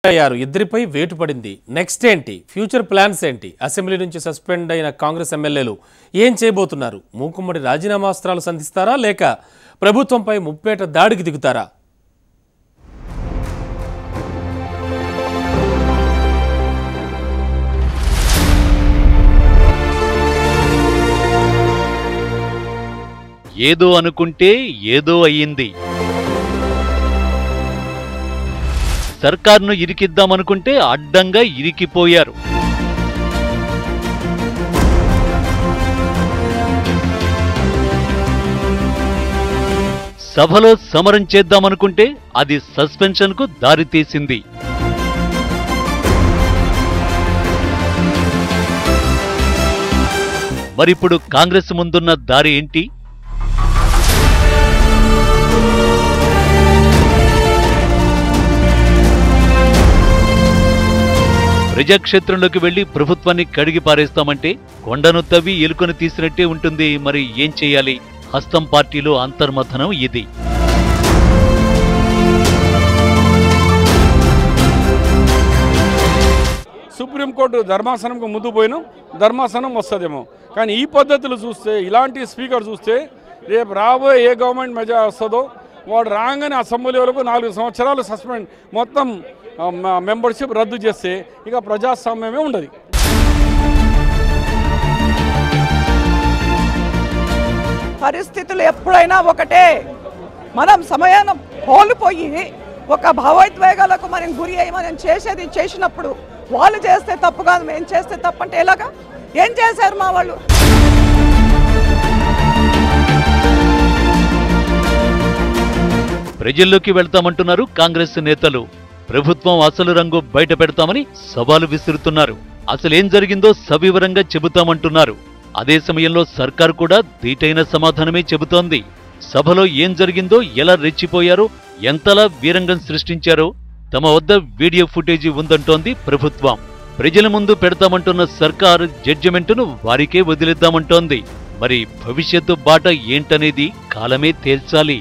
అయ్యారు. ఇద్దరిపై వేటు పడింది. నెక్స్ట్ ఏంటి? ఫ్యూచర్ ప్లాన్స్ ఏంటి? అసెంబ్లీ నుంచి సస్పెండ్ అయిన కాంగ్రెస్ ఎమ్మెల్యేలు ఏం చేయబోతున్నారు? మూకుమ్మడి రాజీనామాస్త్రాలు సంధిస్తారా లేక ప్రభుత్వంపై ముప్పేట దాడికి దిగుతారా? ఏదో అనుకుంటే ఏదో అయ్యింది. సర్కార్ను ఇరికిద్దామనుకుంటే అడ్డంగా ఇరికిపోయారు. సభలో సమరం చేద్దామనుకుంటే అది సస్పెన్షన్కు దారితీసింది. మరిప్పుడు కాంగ్రెస్ ముందున్న దారి ఏంటి? ప్రజాక్షేత్రంలోకి వెళ్లి ప్రభుత్వాన్ని కడిగి పారేస్తామంటే కొండను తవ్వి ఎలుకను తీసినట్టే ఉంటుంది. మరి ఏం చేయాలి? హస్తం పార్టీలో అంతర్మథనం ఇది. సుప్రీంకోర్టు ధర్మాసనంకు ముందు పోయినాం, ధర్మాసనం వస్తుందేమో. కానీ ఈ పద్ధతులు చూస్తే, ఇలాంటి స్పీకర్ చూస్తే రేపు రాబోయే ఏ గవర్నమెంట్ మెజా వస్తుందో వాడు రాగానే అసెంబ్లీ వరకు 4 సంవత్సరాలు సస్పెండ్, మొత్తం మెంబర్షిప్ రద్దు చేస్తే ఇక ప్రజాస్వామ్యమే ఉండదు. పరిస్థితులు ఎప్పుడైనా ఒకటే. మనం సమయాన్ని కోల్పోయి ఒక భావోద్వేగాలకు మనం గురి అయ్యి మనం చేసినప్పుడు వాళ్ళు చేస్తే తప్పు కాదు, మేము చేస్తే తప్పు అంటే ఎలాగా? ఏం చేశారు మా వాళ్ళు? ప్రజల్లోకి వెళ్తామంటున్నారు కాంగ్రెస్ నేతలు. ప్రభుత్వం అసలు రంగు బయట పెడతామని సవాలు విసురుతున్నారు. అసలేం జరిగిందో సవివరంగా చెబుతామంటున్నారు. అదే సమయంలో సర్కారు కూడా ధీటైన సమాధానమే చెబుతోంది. సభలో ఏం జరిగిందో, ఎలా రెచ్చిపోయారో, ఎంతలా వీరంగం సృష్టించారో తమ వద్ద వీడియో ఫుటేజీ ఉందంటోంది ప్రభుత్వం. ప్రజల ముందు పెడతామంటున్న సర్కారు జడ్జిమెంటును వారికే వదిలేద్దామంటోంది. మరి భవిష్యత్తు బాట ఏంటనేది కాలమే తేల్చాలి.